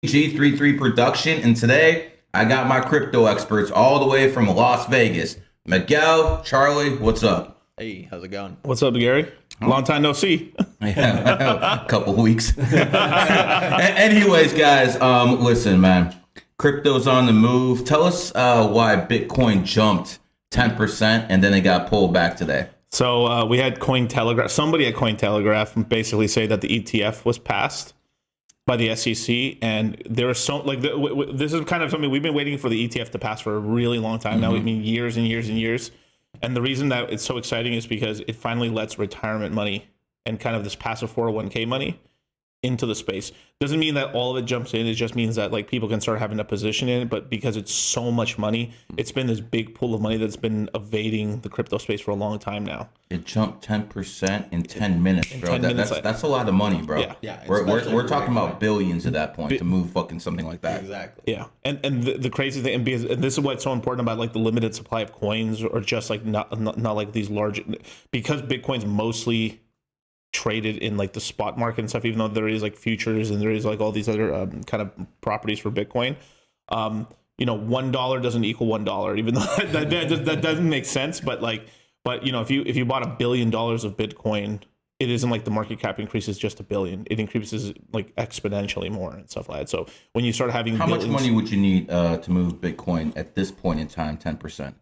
G33 production, and today I got my crypto experts all the way from Las Vegas. Miguel, Charlie, what's up? Hey, how's it going? What's up, Gary? Long time no see. Yeah, a couple weeks. Anyways, guys, listen, man. Crypto's on the move. Tell us why Bitcoin jumped 10% and then it got pulled back today. So we had Cointelegraph. Somebody at Cointelegraph basically say that the ETF was passed by the SEC, and there was so this is kind of something we've been waiting for the ETF to pass for a really long time now. I mean, years and years and years. And the reason that it's so exciting is because it finally lets retirement money and kind of this passive 401k money into the space. Doesn't mean that all of it jumps in. It just means that like people can start having a position in it. But because it's so much money, it's been this big pool of money that's been evading the crypto space for a long time now. It jumped 10% in 10 minutes, bro. 10 minutes, That's a lot of money, bro. Yeah. We're talking about billions at that point to move fucking something like that. Exactly. Yeah, and the crazy thing, and this is what's so important about like the limited supply of coins, or just like not like these large, because Bitcoin's mostly traded in like the spot market and stuff, even though there is like futures and there is like all these other kind of properties for Bitcoin. $1 doesn't equal $1, even though that doesn't make sense. But if you bought $1 billion of Bitcoin, it isn't like the market cap increases just $1 billion. It increases like exponentially more and stuff like that. So when you start having how much money would you need to move Bitcoin at this point in time? 10%.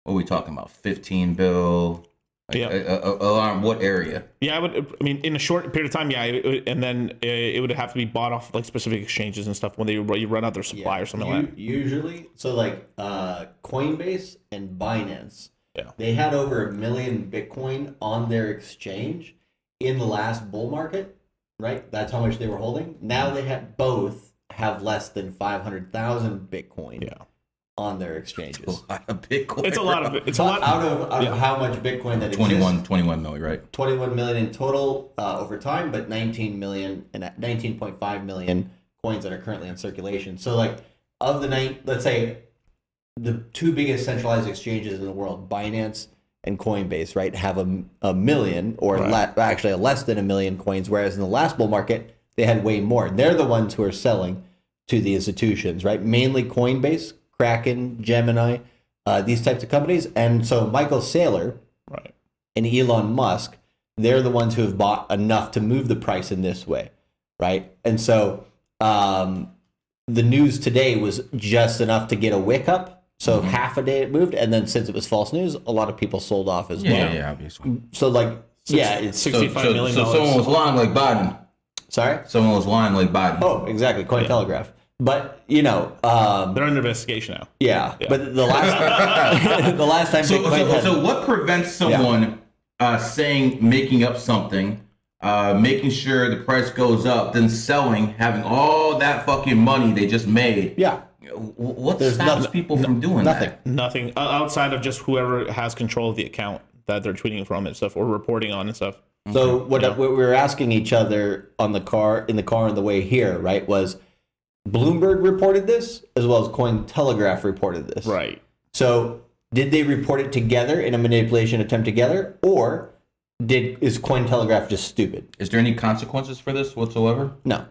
What are we talking about? 15 bill. Around what area? Yeah, in a short period of time, and then it would have to be bought off like specific exchanges and stuff when you run out their supply or something like that. Usually, so like Coinbase and Binance, Yeah. they had over 1 million Bitcoin on their exchange in the last bull market, right? That's how much they were holding. Now they have less than 500,000 Bitcoin. On their exchanges. A lot of Bitcoin. It's a lot of It's a lot out of how much Bitcoin that 21 million, right? 21 million in total over time, but 19 million and 19.5 million coins that are currently in circulation. So like of the let's say the two biggest centralized exchanges in the world, Binance and Coinbase, right, have a million or actually less than 1 million coins, whereas in the last bull market they had way more. They're the ones who are selling to the institutions, right? Mainly Coinbase, Kraken, Gemini, these types of companies. And so Michael Saylor and Elon Musk, they're the ones who have bought enough to move the price in this way, right? And so the news today was just enough to get a wick up. So half a day it moved. And then since it was false news, a lot of people sold off as well. Yeah, obviously. So it's $65 million. So someone was lying like Biden. Sorry? Someone was lying like Biden. Oh, exactly. Cointelegraph. But they're under investigation now. Yeah. But the last the last time. So what prevents someone making up something, making sure the price goes up, then selling, having all that fucking money they just made? Yeah. What stops people from doing that? Nothing outside of just whoever has control of the account that they're tweeting from and stuff or reporting on and stuff. So what we were asking each other in the car on the way here, right, was Bloomberg reported this as well as Cointelegraph reported this. Right. So did they report it together in a manipulation attempt together, or is Cointelegraph just stupid? Is there any consequences for this whatsoever? No.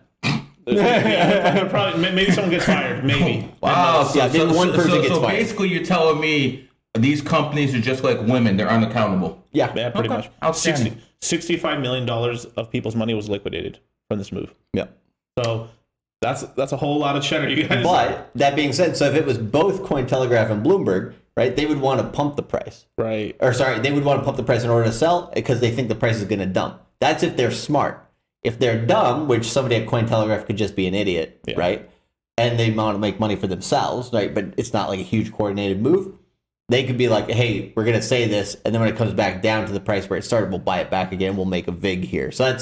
Probably, maybe someone gets fired. Maybe. Wow. So one person gets fired. Basically, you're telling me these companies are just like women; they're unaccountable. Yeah, pretty much. Outstanding. $65 million of people's money was liquidated from this move. Yeah. So that's a whole lot of cheddar, you guys. But that being said, so if it was both Cointelegraph and Bloomberg, right, they would want to pump the price. Right. Or sorry, they would want to pump the price in order to sell because they think the price is going to dump. That's if they're smart. If they're dumb, which somebody at Cointelegraph could just be an idiot, right? And they want to make money for themselves, right? But it's not like a huge coordinated move. They could be like, hey, we're going to say this, and then when it comes back down to the price where it started, we'll buy it back again. We'll make a VIG here. So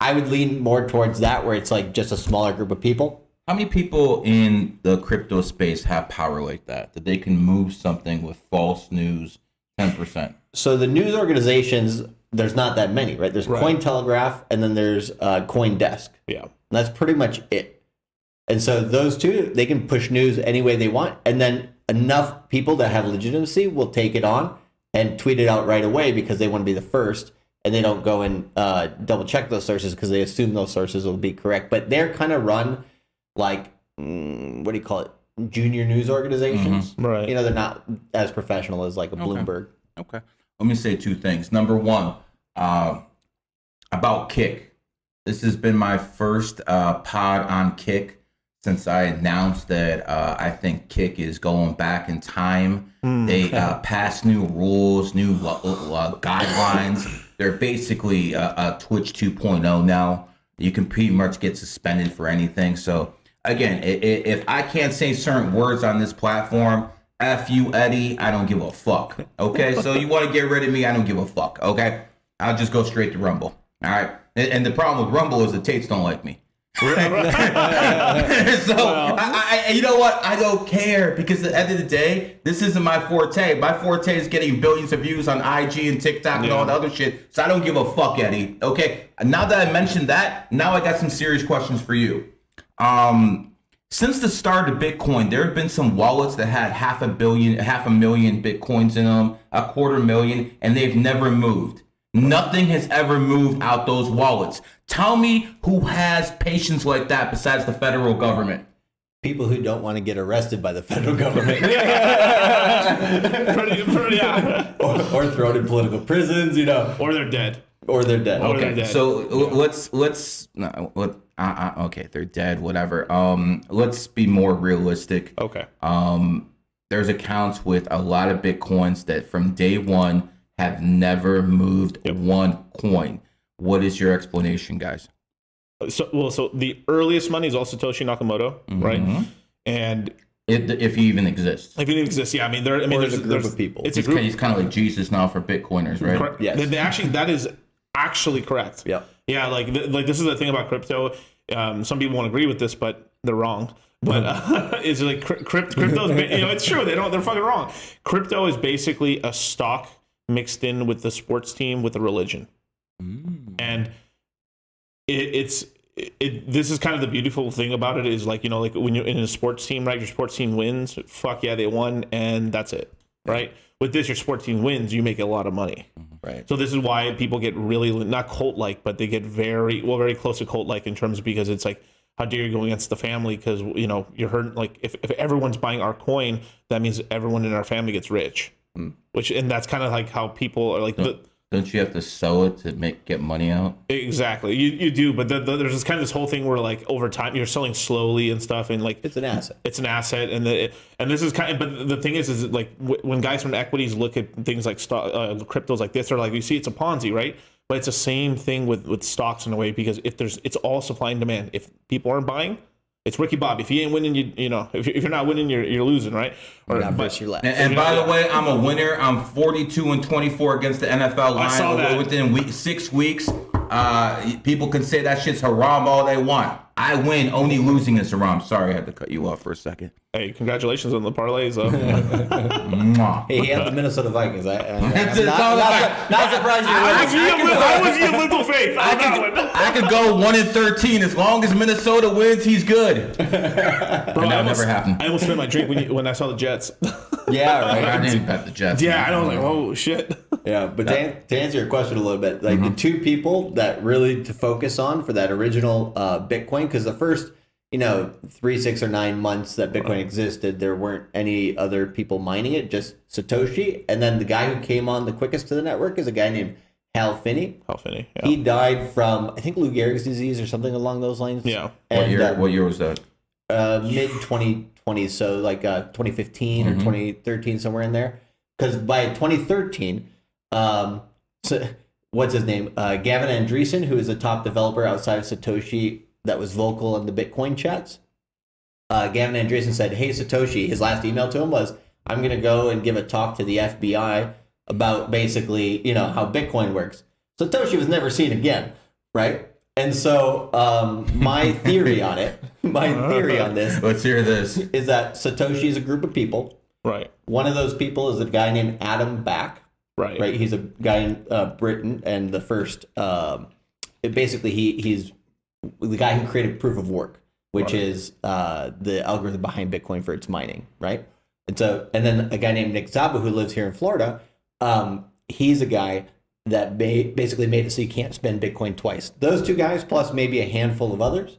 I would lean more towards that, where it's like just a smaller group of people. How many people in the crypto space have power like that they can move something with false news 10%? So the news organizations, there's not that many, right? There's Cointelegraph, and then there's CoinDesk. Yeah. And that's pretty much it. And so those two, they can push news any way they want. And then enough people that have legitimacy will take it on and tweet it out right away because they want to be the first. And they don't go and double check those sources because they assume those sources will be correct. But they're kind of run like what do you call it? Junior news organizations. Right. You know, they're not as professional as like a Bloomberg. Okay. Let me say two things. Number one, about Kick. This has been my first pod on Kick since I announced that I think Kick is going back in time. They passed new rules, new guidelines. They're basically a Twitch 2.0 now. You can pretty much get suspended for anything. So again, if I can't say certain words on this platform, F you, Eddie, I don't give a fuck. Okay, so you want to get rid of me, I don't give a fuck. Okay, I'll just go straight to Rumble. All right, and the problem with Rumble is the Tates don't like me. So I you know what? I don't care because at the end of the day, this isn't my forte. My forte is getting billions of views on IG and TikTok and all the other shit. So I don't give a fuck, Eddie. Okay. Now that I mentioned that, now I got some serious questions for you. Since the start of Bitcoin, there have been some wallets that had 500 million Bitcoins in them, 250,000, and they've never moved. Nothing has ever moved out those wallets. Tell me who has patience like that besides the federal government. People who don't want to get arrested by the federal government. or thrown in political prisons, you know. Or they're dead. Or they're dead. Or Okay, they're dead. so okay, they're dead, whatever. Let's be more realistic. Okay. There's accounts with a lot of Bitcoins that from day one have never moved one coin. What is your explanation, guys? So the earliest money is all Satoshi Nakamoto, right? And If he even exists. if it exists, yeah. I mean, Or there's a group of people. It's a group. He's kind of like Jesus now for Bitcoiners, right? Correct. Yes. That is actually correct. Yeah. Yeah, like this is the thing about crypto. Some people won't agree with this, but they're wrong. But it's like crypto's, it's true. They're fucking wrong. Crypto is basically a stock mixed in with the sports team with a religion, and this is kind of the beautiful thing about it is like like when you're in a sports team, right? Your sports team wins, fuck yeah, they won, and that's it, right? With this, your sports team wins, you make a lot of money. Right. So this is why people get really not cult-like, but they get very close to cult-like in terms of because it's like, how dare you go against the family? Because you're hurting. Like if everyone's buying our coin, that means everyone in our family gets rich. And that's kind of like how people are like. Don't you have to sell it to get money out? Exactly, you do, but there's this kind of this whole thing where like over time you're selling slowly and stuff, and like It's an asset. It's an asset, and this is kind of. But the thing is like when guys from equities look at things like cryptos like this, they're like, you see, it's a Ponzi, right? But it's the same thing with stocks in a way because it's all supply and demand. If people aren't buying, it's Ricky Bobby. If you ain't winning, if you're not winning, you're losing, right? Not versus your left. And by the way, I'm a winner. I'm 42-24 against the NFL line. I saw that. Within 6 weeks. People can say that shit's haram all they want. I win. Only losing is haram. Sorry, I had to cut you off for a second. Hey, congratulations on the parlays, though. Mwah. Hey, he had the Minnesota Vikings. I'm It's all about- not surprised you I won. was your little faith on that one. I could go 1-13 as long as Minnesota wins. He's good. Bro, that never happened. I almost spit my drink when I saw the Jets. Yeah, I right. didn't bet the Jets. Yeah, I was like, oh shit. Yeah, but to answer your question a little bit, like the two people that really to focus on for that original Bitcoin, because the first 3, 6, or 9 months that Bitcoin existed, there weren't any other people mining it, just Satoshi. And then the guy who came on the quickest to the network is a guy named Hal Finney. Hal Finney. Yeah. He died from, I think, Lou Gehrig's disease or something along those lines. Yeah. And, What year was that? mid 2020s, so like 2015 or 2013, somewhere in there. Because by 2013, so what's his name? Gavin Andreessen, who is a top developer outside of Satoshi that was vocal in the Bitcoin chats. Gavin Andreessen said, "Hey Satoshi," his last email to him was, "I'm going to go and give a talk to the FBI about basically, how Bitcoin works." Satoshi was never seen again, right? And so my theory on this Let's hear this. is that Satoshi is a group of people. Right. One of those people is a guy named Adam Back. Right. Right. He's a guy in Britain, and the first, basically he's the guy who created proof of work, which is the algorithm behind Bitcoin for its mining. Right. And then a guy named Nick Szabo, who lives here in Florida. He's a guy that basically made it so you can't spend Bitcoin twice. Those two guys, plus maybe a handful of others,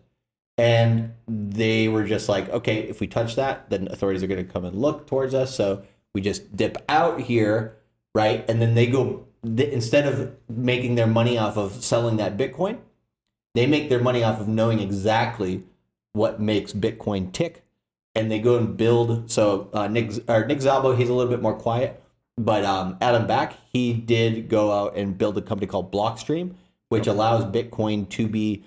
And they were just like, okay, if we touch that, then authorities are going to come and look towards us. So we just dip out here, right? And then they go, instead of making their money off of selling that Bitcoin, they make their money off of knowing exactly what makes Bitcoin tick. And they go and build. So Nick Szabo, he's a little bit more quiet. But Adam Back, he did go out and build a company called Blockstream, which allows Bitcoin to be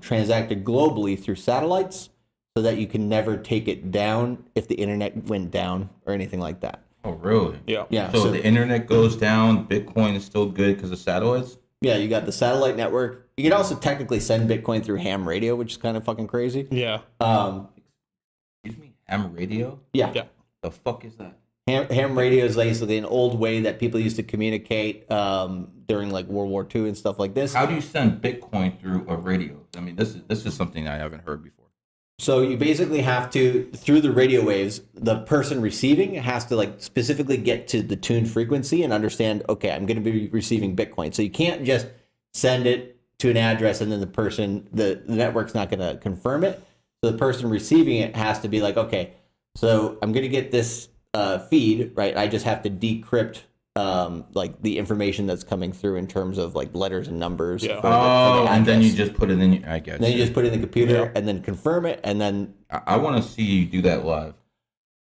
transacted globally through satellites so that you can never take it down if the internet went down or anything like that. Oh, really? Yeah. Yeah. So the internet goes down, Bitcoin is still good because of satellites? Yeah, you got the satellite network. You can also technically send Bitcoin through ham radio, which is kind of fucking crazy. Yeah. Excuse me? Ham radio? Yeah. Yeah. The fuck is that? Ham radio is basically an old way that people used to communicate during like World War II and stuff like this. How do you send Bitcoin through a radio? I mean, this is something I haven't heard before. So you basically have to, through the radio waves, the person receiving has to like specifically get to the tuned frequency and understand, okay, I'm going to be receiving Bitcoin. So you can't just send it to an address and then the network's not going to confirm it. So the person receiving it has to be like, okay, so I'm going to get this feed, right? I just have to decrypt like the information that's coming through in terms of like letters and numbers. Yeah. for Oh, the and then you address. just put it in. I guess. Then you just put it in the computer Yeah. and then confirm it, and then I want to see you do that live.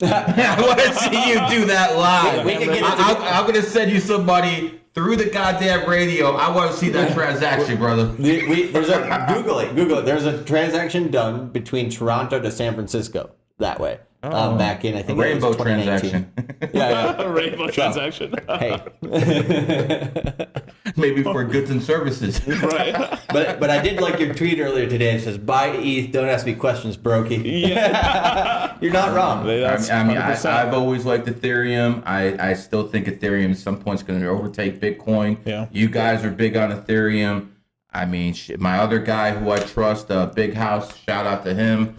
I want to see you do that live. We can get into I'm going to send you somebody through the goddamn radio. I want to see that transaction, brother. there's a Google it. There's a transaction done between Toronto to San Francisco that way. Back in I think Rainbow it was 2019. transaction. Yeah, A rainbow transaction. yeah. Hey. Maybe for goods and services. Right. But I did like your tweet earlier today. It says, "Buy ETH, don't ask me questions, brokey." Yeah. You're not wrong. That's I mean, 100%. I've always liked Ethereum. I still think Ethereum at some point is going to overtake Bitcoin. Yeah. You guys are big on Ethereum. I mean, shit, my other guy who I trust, Big House, shout out to him.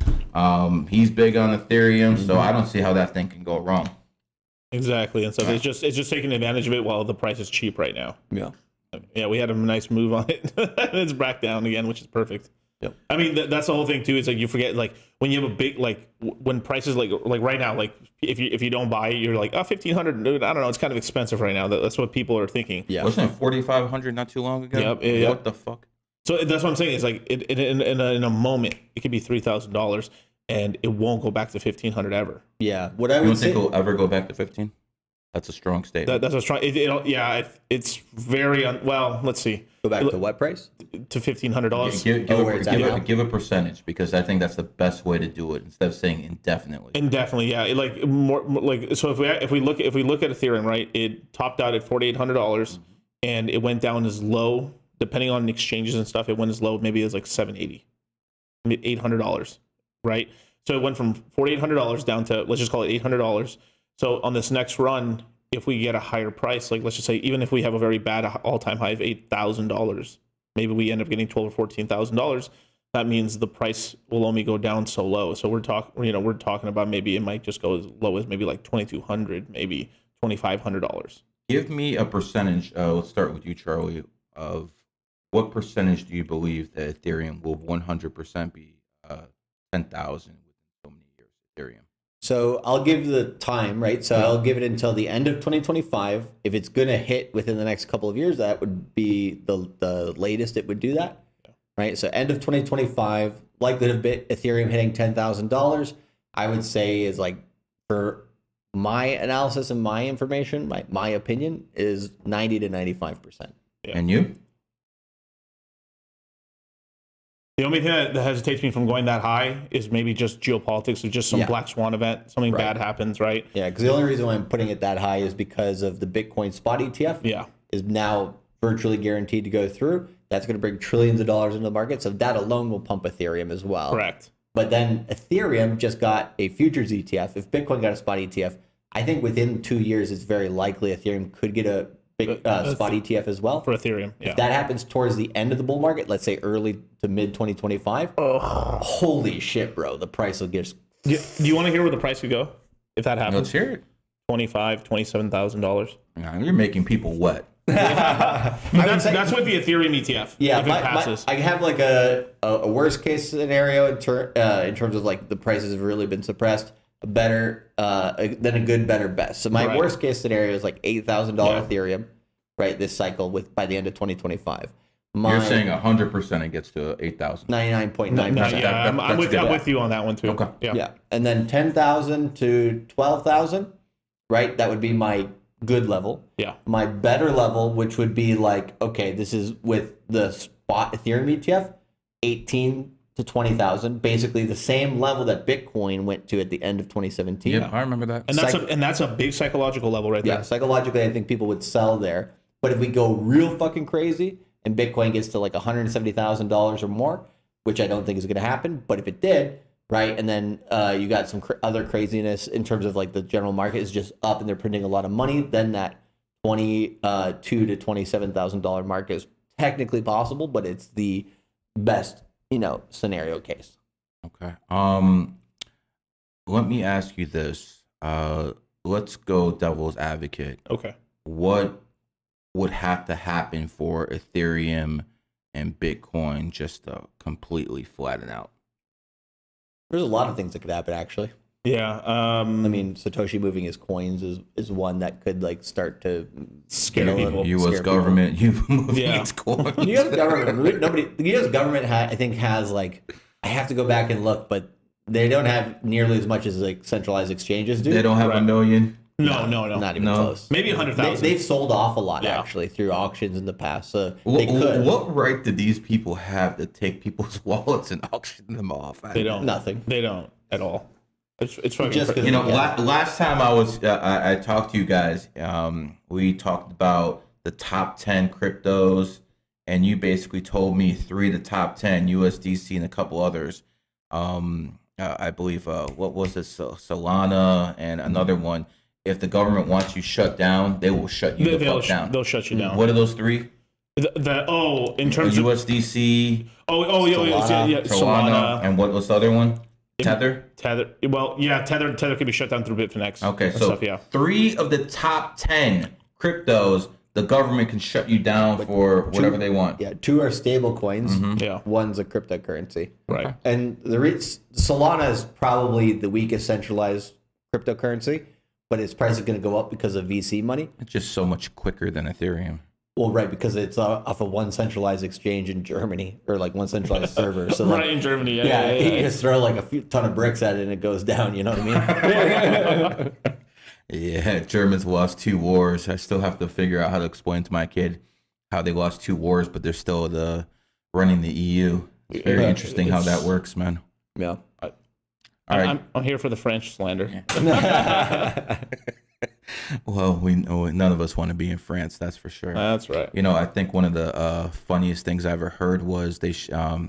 He's big on Ethereum, so I don't see how that thing can go wrong. Exactly. And so it's just taking advantage of it while the price is cheap right now. Yeah. Yeah, we had a nice move on it. It's back down again, which is perfect. Yep. I mean, that's the whole thing too. It's like you forget, like when you have a big, like when prices like right now, like if you don't buy it, you're like, oh, 1,500. Dude, I don't know. It's kind of expensive right now. That's what people are thinking. Yeah. Wasn't it 4,500 not too long ago? Yep, yeah. What the fuck? So that's what I'm saying. It's like in a moment, it could be $3,000, and it won't go back to 1,500 ever. Yeah. What I You don't would say. think it'll ever go back to 15? That's a strong statement. That's what's trying. It's very well. Let's see, Go back to what price? to $1,500. where it's at now? Give a percentage, because I think that's the best way to do it instead of saying indefinitely. Indefinitely, yeah. Like more like so. If we look at Ethereum, right, it topped out at $4,800, and it went down as low, depending on exchanges and stuff. It went as low maybe as like $780, $800, right? So it went from $4,800 down to, let's just call it $800. So on this next run, if we get a higher price, like let's just say, even if we have a very bad all-time high of $8,000, maybe we end up getting $12,000 or $14,000. That means the price will only go down so low. So we're talking about maybe it might just go as low as maybe like $2,200, maybe $2,500. Give me a percentage. Let's start with you, Charlie. Of what percentage do you believe that Ethereum will 100% be 10,000 within so many years? Ethereum. So I'll give the time, right? So I'll give it until the end of 2025. If it's going to hit within the next couple of years, that would be the latest it would do that, right? So end of 2025, likelihood of Ethereum hitting $10,000, I would say is like, for my analysis and my information, my opinion is 90 to 95%. Yeah. And you? The only thing that hesitates me from going that high is maybe just geopolitics or just some Yeah. black swan event. Something Right. bad happens, right? Yeah, because the only reason why I'm putting it that high is because of the Bitcoin spot ETF. Yeah. Is now virtually guaranteed to go through. That's going to bring trillions of dollars into the market. So that alone will pump Ethereum as well. Correct. But then Ethereum just got a futures ETF. If Bitcoin got a spot ETF, I think within 2 years, it's very likely Ethereum could get a big spot ETF as well. For Ethereum. Yeah. If that happens towards the end of the bull market, let's say early to mid 2025, holy shit, bro, the price will get. Do you want to hear where the price could go if that happens? Let's hear it. $25,000, $27,000. Nah, you're making people wet. That's with the Ethereum ETF. Yeah, if it passes. I have like a worst case scenario in terms of like the prices have really been suppressed. Better than a good, better, best. So my worst case scenario is like $8,000 Ethereum, right? This cycle by the end of 2025. You're saying 100% it gets to 8,000. 99.9%. Yeah, I'm with you on that one too. Okay. Yeah, and then 10,000 to 12,000, right? That would be my good level. Yeah. My better level, which would be like, okay, this is with the spot Ethereum ETF, 18 to 20,000, basically the same level that Bitcoin went to at the end of 2017. Yep, I remember that. And that's a big psychological level right there. Yeah, psychologically, I think people would sell there. But if we go real fucking crazy and Bitcoin gets to like $170,000 or more, which I don't think is going to happen, but if it did, right, and then you got some other craziness in terms of like the general market is just up and they're printing a lot of money, then that $22,000 to $27,000 mark is technically possible, but it's the best, scenario case. Okay. Let me ask you this. Let's go devil's advocate. Okay. What would have to happen for Ethereum and Bitcoin just to completely flatten out? There's a lot of things that could happen, actually. Yeah. I mean, Satoshi moving his coins is one that could like start to Scare people. U.S. government, you moving its coins. The U.S. government, the U.S. government, I think has like, I have to go back and look, but they don't have nearly as much as like centralized exchanges do. They don't have a million. No. Not even close. Maybe 100,000. They've sold off a lot actually through auctions in the past. So they could. What right do these people have to take people's wallets and auction them off? They don't. Nothing. They don't at all. It's fucking Just crazy. last time I talked to you guys, we talked about the top 10 cryptos, and you basically told me 3 of the top 10, USDC and a couple others. I believe what was it, Solana and another one. If the government wants you shut down, they will shut you the fuck down. They'll shut you down. What are those 3? In terms of USDC, Solana, Solana, and what's the other one? Tether? Well, yeah, Tether could be shut down through Bitfinex. Okay, so 3 of the top 10 cryptos, the government can shut you down for whatever they want. Yeah, 2 are stable coins. Yeah. One's a cryptocurrency. Right. And Solana is probably the weakest centralized cryptocurrency, but its price is going to go up because of VC money. It's just so much quicker than Ethereum. Well, right, because it's off of one centralized exchange in Germany, or like one centralized server. So Right, in Germany, yeah, you just throw like a ton of bricks at it and it goes down. You know what I mean? Yeah, Germans lost 2 wars. I still have to figure out how to explain to my kid how they lost 2 wars, but they're still running the EU. It's very interesting how that works, man. Yeah. All right. I'm here for the French slander. Well, we know none of us want to be in France, that's for sure. That's right. I think one of the funniest things I ever heard was they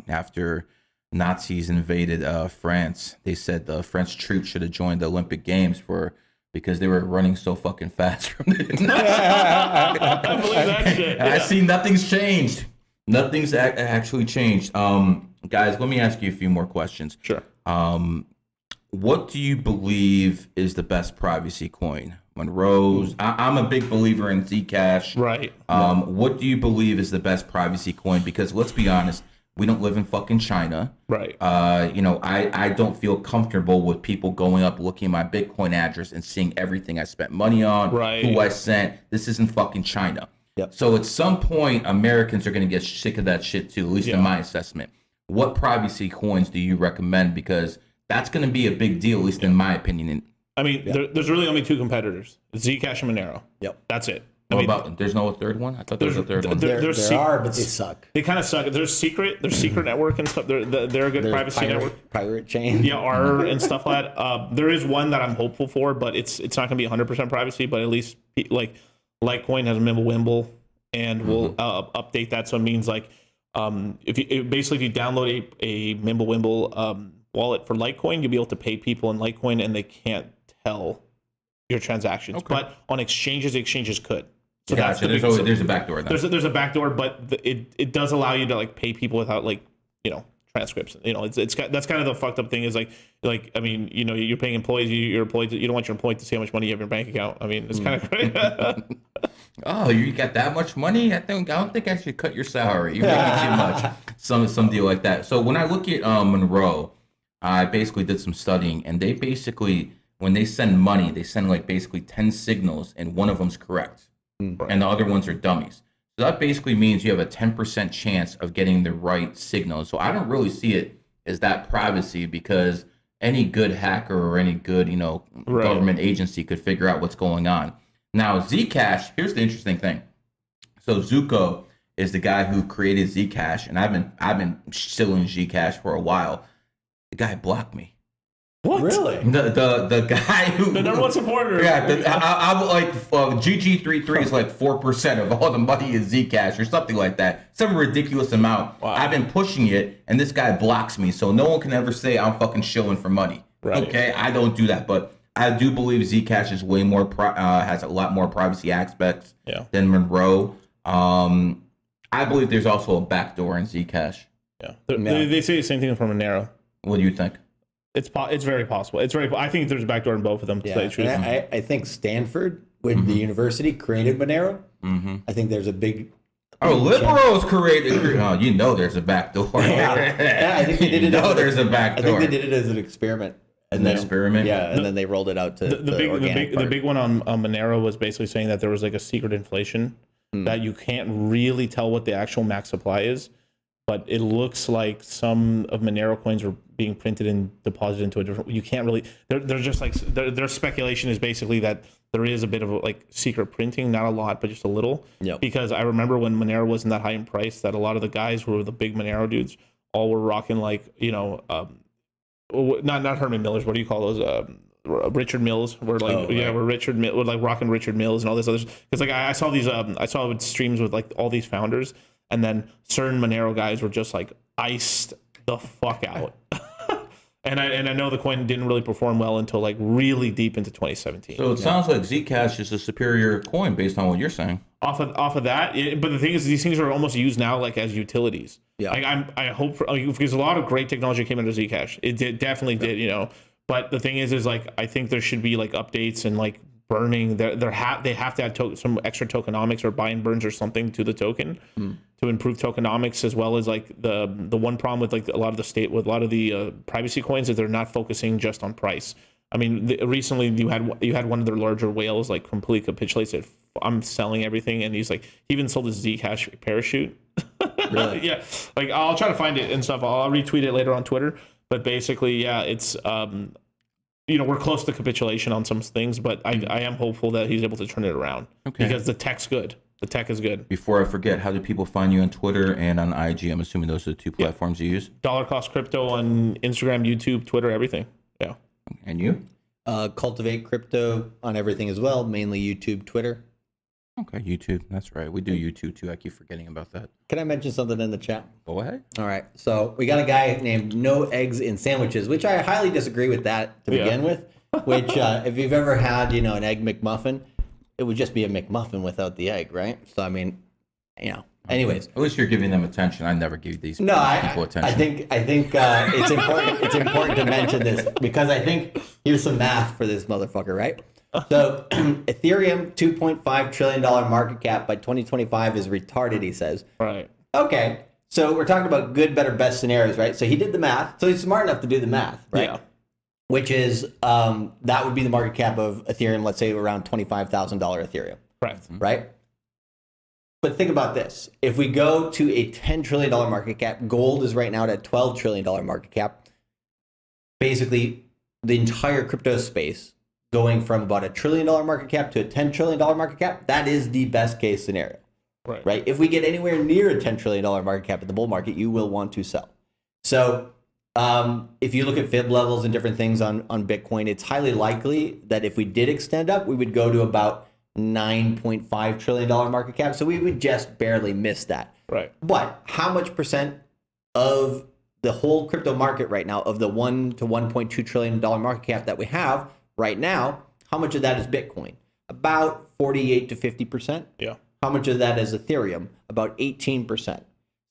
after Nazis invaded France, they said the French troops should have joined the Olympic Games because they were running so fucking fast from the I believe that shit. And I see nothing's changed. Nothing's actually changed. Guys, let me ask you a few more questions. Sure. What do you believe is the best privacy coin? Monroe's. I'm a big believer in Zcash. Right. What do you believe is the best privacy coin? Because let's be honest, we don't live in fucking China. Right. I don't feel comfortable with people going up, looking at my Bitcoin address and seeing everything I spent money on, Right. who I sent. This isn't fucking China. Yep. So at some point, Americans are going to get sick of that shit too, at least in my assessment. What privacy coins do you recommend? Because that's going to be a big deal, at least in my opinion. I mean, there's really only 2 competitors: Zcash and Monero. Yep. That's it. There's no third one? I thought there was a third one. There are, but they suck. They kind of suck. There's secret network and stuff. They're a good privacy network. Pirate chain. Yeah, R and stuff like that. There is one that I'm hopeful for, but it's not going to be 100% privacy. But at least like Litecoin has Mimblewimble, and we'll update that. So it means like if you download a Mimblewimble wallet for Litecoin, you'll be able to pay people in Litecoin, and they can't tell your transactions. Okay. But on exchanges, the exchanges could. So Gotcha. There's a backdoor. There's a backdoor, but it does allow you to like pay people without transcripts. That's kind of the fucked up thing is like I mean, you're paying employees, your employees, you don't want your employee to see how much money you have in your bank account. I mean, it's kind of crazy. Oh, you got that much money? I don't think I should cut your salary. You're making too much. Some deal like that. So when I look at Monroe, I basically did some studying, and they basically, when they send money, they send like basically 10 signals, and one of them's correct, and the other ones are dummies. So that basically means you have a 10% chance of getting the right signal. So I don't really see it as that privacy, because any good hacker or any good, government agency could figure out what's going on. Now, Zcash, here's the interesting thing. So Zuko is the guy who created Zcash, and I've been shilling Zcash for a while. The guy blocked me. What? Really? The guy who The number one supporter. Yeah, I like GG33 is like 4% of all the money in Zcash or something like that. Some ridiculous amount. Wow. I've been pushing it, and this guy blocks me, so no one can ever say I'm fucking shilling for money. Right. Okay, I don't do that, but I do believe Zcash is way more has a lot more privacy aspects than Monroe. I believe there's also a backdoor in Zcash. Yeah. They say the same thing from Monero. What do you think? It's very possible. I think there's a backdoor in both of them. To tell you the truth. And I think Stanford, with the university, created Monero. I think there's a big. Oh, liberals created. Oh, there's a backdoor. Yeah, I think they did it. There's a backdoor. I think they did it as an experiment. And then experiment. Yeah, and then they rolled it out to the big one on Monero was basically saying that there was like a secret inflation that you can't really tell what the actual max supply is, but it looks like some of Monero coins are being printed and deposited into a different. You can't really. They're just like their speculation is basically that there is a bit of like secret printing, not a lot, but just a little. Yep. Because I remember when Monero wasn't that high in price, that a lot of the guys who were the big Monero dudes all were rocking like not Herman Millers. What do you call those? Richard Mills. We're like we're like rocking Richard Mills and all this other. Because like I saw these I saw streams with like all these founders, and then certain Monero guys were just like iced the fuck out. And I know the coin didn't really perform well until like really deep into 2017. So it sounds like Zcash is a superior coin based on what you're saying. Off of that, but the thing is, these things are almost used now like as utilities. Yeah. Like I hope because a lot of great technology came out of Zcash. It definitely did, But the thing is like I think there should be like updates and like burning. They have to add some extra tokenomics or buy and burns or something to the token to improve tokenomics, as well as like the one problem with like a lot of the privacy coins is they're not focusing just on price. I mean, recently you had one of their larger whales like completely capitulate, said I'm selling everything, and he even sold his Zcash parachute. Really? Yeah, like I'll try to find it and stuff. I'll retweet it later on Twitter. But basically, yeah, it's we're close to capitulation on some things, but I am hopeful that he's able to turn it around because the tech's good. The tech is good. Before I forget, how do people find you on Twitter and on IG? I'm assuming those are the two platforms you use. Dollar Cost Crypto on Instagram, YouTube, Twitter, everything. Yeah. And you? Cultivate Crypto on everything as well, mainly YouTube, Twitter. Okay, YouTube. That's right. We do YouTube too. I keep forgetting about that. Can I mention something in the chat? Go ahead. All right. So we got a guy named No Eggs in Sandwiches, which I highly disagree with that to begin with. Which, if you've ever had, an Egg McMuffin, it would just be a McMuffin without the egg, right? So, I mean, anyways. At least you're giving them attention. I never give these people attention. I think it's important. It's important to mention this because I think here's some math for this motherfucker, right? So Ethereum $2.5 trillion market cap by 2025 is retarded, he says. Right. Okay. So we're talking about good, better, best scenarios, right? So he did the math. So he's smart enough to do the math, right? Yeah. Which is that would be the market cap of Ethereum, let's say around $25,000 Ethereum. Correct. Right? But think about this. If we go to a $10 trillion market cap, gold is right now at a $12 trillion market cap. Basically, the entire crypto space going from about $1 trillion market cap to a $10 trillion market cap, that is the best case scenario. Right? If we get anywhere near a $10 trillion market cap at the bull market, you will want to sell. So if you look at fib levels and different things on Bitcoin, it's highly likely that if we did extend up, we would go to about $9.5 trillion market cap. So we would just barely miss that. Right. But how much percent of the whole crypto market right now, of the $1 to $1.2 trillion market cap that we have right now, how much of that is Bitcoin? About 48 to 50%. Yeah. How much of that is Ethereum? About 18%.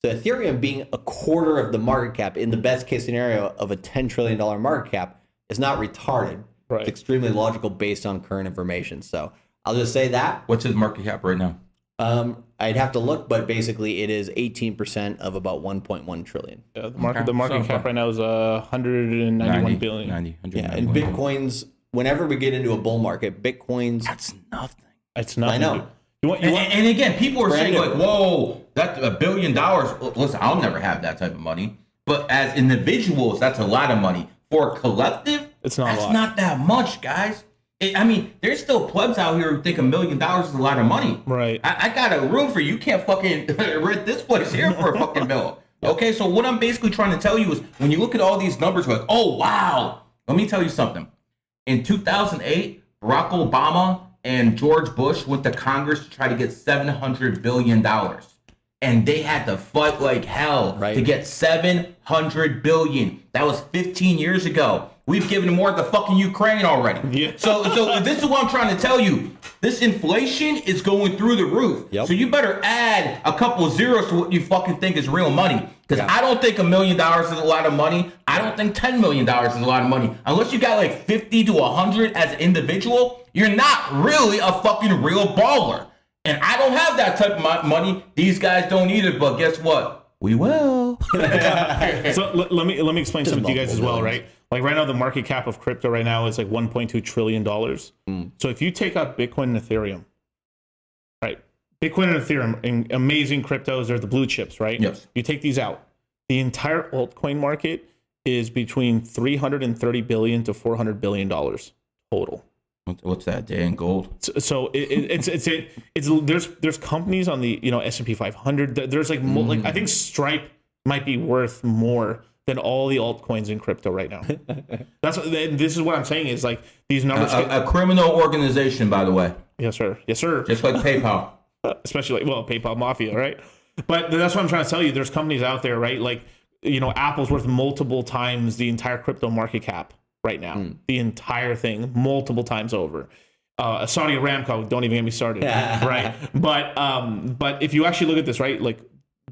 So Ethereum being a quarter of the market cap in the best case scenario of a $10 trillion market cap is not retarded. Right. It's extremely logical based on current information. So I'll just say that. What's his market cap right now? I'd have to look, but basically it is 18% of about 1.1 trillion. Yeah, the market So cap right now is 191 billion. 90, Yeah, and Bitcoin's, whenever we get into a bull market, Bitcoin's, That's nothing. It's nothing. I know. You want, And again, people are saying Brandon. like, "Whoa, that's $1 billion." Listen, I'll never have that type of money. But as individuals, that's a lot of money. For a collective, It's not a that's lot. not that much, guys. I mean, there's still plebs out here who think $1 million is a lot of money. Right. I got a room for you. You can't fucking rent this place here for a fucking bill. Okay, so what I'm basically trying to tell you is when you look at all these numbers, you're like, oh, wow. Let me tell you something. In 2008, Barack Obama and George Bush went to Congress to try to get $700 billion. And they had to fight like hell Right. to get $700 billion. That was 15 years ago. We've given more to fucking Ukraine already. Yeah. So this is what I'm trying to tell you. This inflation is going through the roof. Yep. So you better add a couple zeros to what you fucking think is real money. Because Yeah. I don't think $1 million is a lot of money. I don't think $10 million is a lot of money. Unless you got like 50 to 100 as an individual, you're not really a fucking real baller. And I don't have that type of money. These guys don't either. But guess what? We will. So let me explain something to you guys as well, multiple right? Like right now, the market cap of crypto right now is like $1.2 trillion. Hmm. So if you take out Bitcoin and Ethereum, right? Bitcoin and Ethereum, amazing cryptos, they're the blue chips, right? Yes. You take these out, the entire altcoin market is between $330 billion to $400 billion total. What's that? Day in gold? So it's there's companies on the S&P 500. There's like like I think Stripe might be worth more than all the altcoins in crypto right now. This is what I'm saying is like these numbers. A criminal organization, by the way. Yes, sir. Yes, sir. Just like PayPal. Especially PayPal Mafia, right? But that's what I'm trying to tell you. There's companies out there, right? Like Apple's worth multiple times the entire crypto market cap right now. The entire thing, multiple times over. Saudi Aramco, don't even get me started, right? But if you actually look at this, right,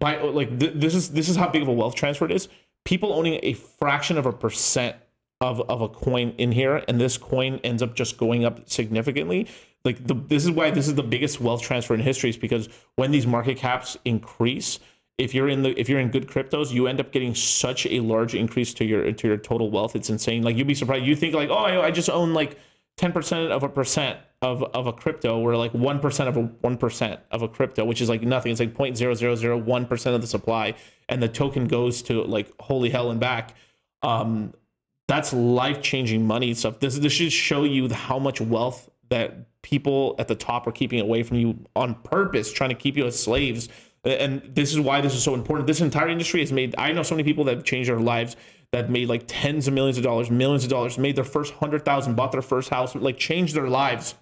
this is how big of a wealth transfer it is. People owning a fraction of a percent of a coin in here, and this coin ends up just going up significantly. This is why this is the biggest wealth transfer in history, is because when these market caps increase, if you're in good cryptos, you end up getting such a large increase to your total wealth. It's insane. Like, you'd be surprised. You think like, oh, I just own like 10% of a percent of a crypto, or like 1% of a 1% of a crypto, which is like nothing. It's like 0.0001% of the supply, and the token goes to like holy hell and back. That's life-changing money stuff. This should show you how much wealth that people at the top are keeping away from you on purpose, trying to keep you as slaves. And this is why this is so important. This entire industry has made, I know so many people that have changed their lives, that made like tens of millions of dollars, made their first 100,000, bought their first house, like changed their lives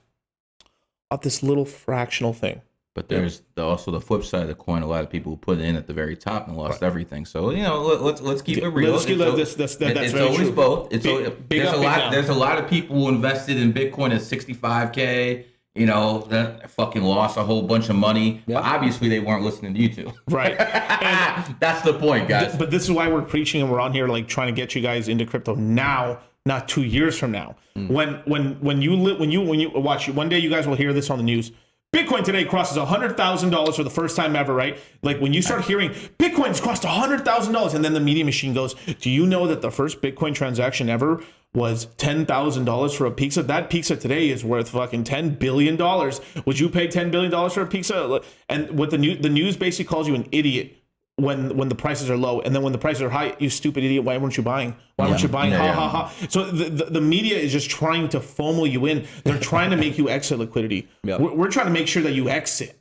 off this little fractional thing. But there's also the flip side of the coin. A lot of people who put it in at the very top and lost everything. So let's keep it real. Let's keep that's It's very always true. both. Down. There's a lot of people who invested in Bitcoin at 65K. That fucking lost a whole bunch of money. Yeah. But obviously, they weren't listening to you two. Right. And That's the point, guys. but this is why we're preaching, and we're on here like trying to get you guys into crypto now, not 2 years from now. When you watch, one day you guys will hear this on the news. Bitcoin today crosses $100,000 for the first time ever, right? Like when you start hearing Bitcoin's crossed $100,000, and then the media machine goes, do you know that the first Bitcoin transaction ever was $10,000 for a pizza? That pizza today is worth fucking $10 billion. Would you pay $10 billion for a pizza? And what the news basically calls you an idiot when the prices are low, and then when the prices are high, you stupid idiot, why weren't you buying? Why weren't you buying? Ha ha. So the media is just trying to FOMO you in. They're trying to make you exit liquidity. Yep. We're trying to make sure that you exit.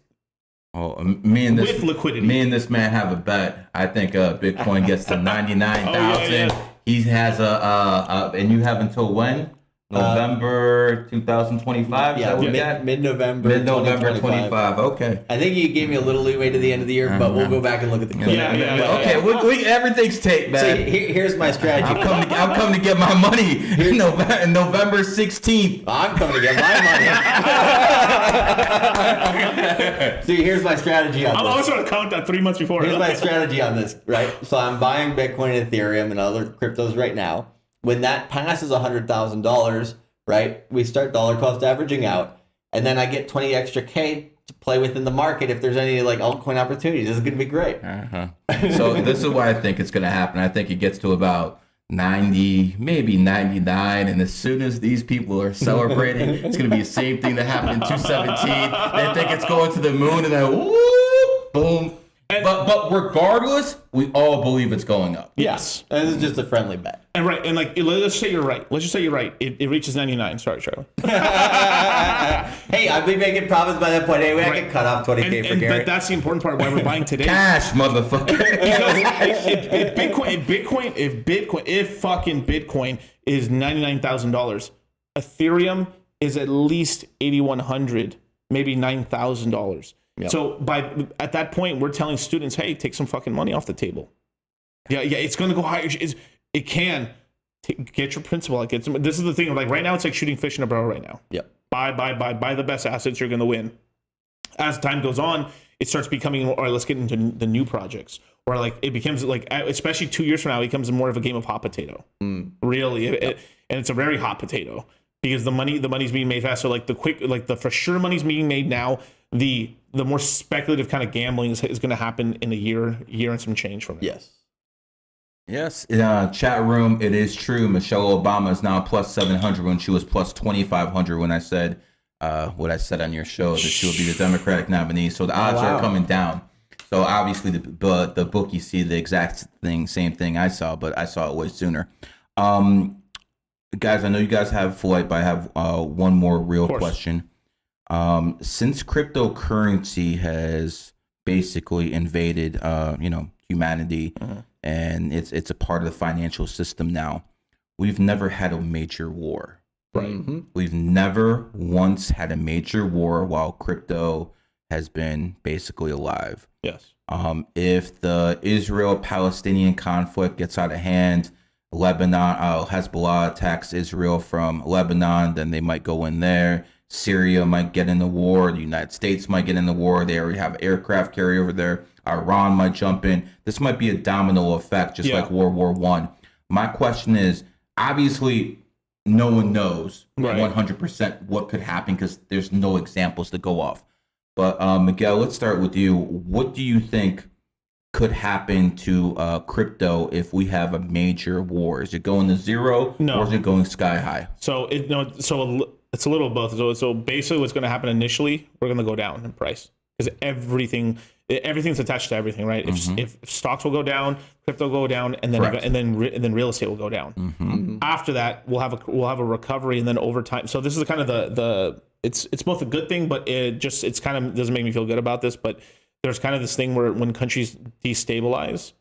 Oh, me and With liquidity. Me and this man have a bet. I think Bitcoin gets to 99,000. yeah. He has and you have until when? November 2025. Yeah, mid-November. Mid-November 2025. 25. Okay. I think you gave me a little leeway to the end of the year, but we'll go back and look at the clip. Yeah. Okay. We everything's taped, man. So here's my strategy. I'm coming to get my money in November 16th. I'm coming to get my money. See, here's my strategy on I'm this. always trying to count that 3 months before. Here's my strategy on this, right? So I'm buying Bitcoin, Ethereum, and other cryptos right now. When that passes $100,000, right, we start dollar cost averaging out. and then I get 20 extra K to play within the market if there's any like altcoin opportunities. This is going to be great. So this is why I think it's going to happen. I think it gets to about 90, maybe 99, and as soon as these people are celebrating, it's going to be the same thing that happened in 217. They think it's going to the moon, and then whoop, boom. But regardless, we all believe it's going up. Yes. This is just a friendly bet. And right, and like let's say you're right. Let's just say you're right. It reaches 99. Sorry, Charlie. Hey, I've been making profits by that point anyway. I can cut off 20K for Gary. But that's the important part why we're buying today. Cash, motherfucker. If fucking Bitcoin is $99,000, Ethereum is at least $8,100, maybe $9,000. Yep. So at that point, we're telling students, hey, take some fucking money off the table. Yeah, it's going to go higher. It can. Get your principal. This is the thing. Like right now, it's like shooting fish in a barrel right now. Yep. Buy the best assets, you're going to win. As time goes on, it starts becoming, or let's get into the new projects. Or like it becomes like, especially 2 years from now, it becomes more of a game of hot potato. Really. And it's a very hot potato because the money's being made fast. So like the for sure money's being made now. The more speculative kind of gambling is going to happen in a year and some change from it. Yes. Chat room, it is true. Michelle Obama is now plus 700 when she was plus 2,500 when I said what I said on your show that she will be the Democratic nominee. So the odds are coming down. So obviously the bookies see the exact same thing I saw, but I saw it way sooner. Guys, I know you guys have a flight, but I have one more real question. Since cryptocurrency has basically invaded, humanity, and it's a part of the financial system now, we've never had a major war. Right. Mm-hmm. We've never once had a major war while crypto has been basically alive. Yes. If the Israel-Palestinian conflict gets out of hand, Lebanon, Hezbollah attacks Israel from Lebanon, then they might go in there. Syria might get in the war. The United States might get in the war. They already have aircraft carrier over there. Iran might jump in. This might be a domino effect, just like World War I. My question is, obviously, no one knows 100% what could happen because there's no examples to go off. But Miguel, let's start with you. What do you think could happen to crypto if we have a major war? Is it going to zero, or is it going sky high? So it's a little of both. So basically, what's going to happen initially, we're going to go down in price because everything's attached to everything, right? If stocks will go down, crypto will go down, and then real estate will go down. After that, we'll have a recovery, and then over time. So this is kind of the it's both a good thing, but it's kind of doesn't make me feel good about this. But there's kind of this thing where when countries destabilize,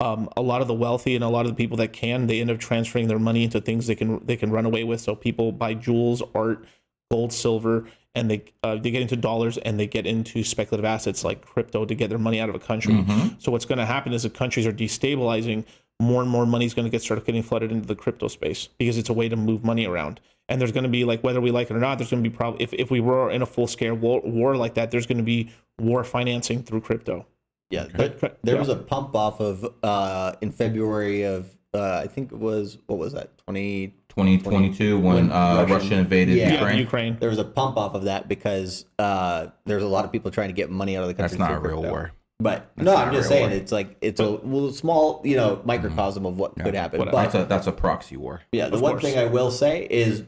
a lot of the wealthy and a lot of the people that they end up transferring their money into things they can run away with. So people buy jewels, art, gold, silver, and they get into dollars and they get into speculative assets like crypto to get their money out of a country. So what's going to happen is if countries are destabilizing, more and more money is going to start getting flooded into the crypto space because it's a way to move money around. And there's going to be, like, whether we like it or not, there's going to be probably if we were in a full scale war like that, there's going to be war financing through crypto. Yeah, there was a pump off of in February of I think it was, what was that, 2022 when Russia invaded Ukraine. There was a pump off of that because there's a lot of people trying to get money out of the country. That's not a real war. But no, I'm just saying it's like it's a small microcosm of what could happen. But that's a proxy war. Yeah, the one thing I will say is,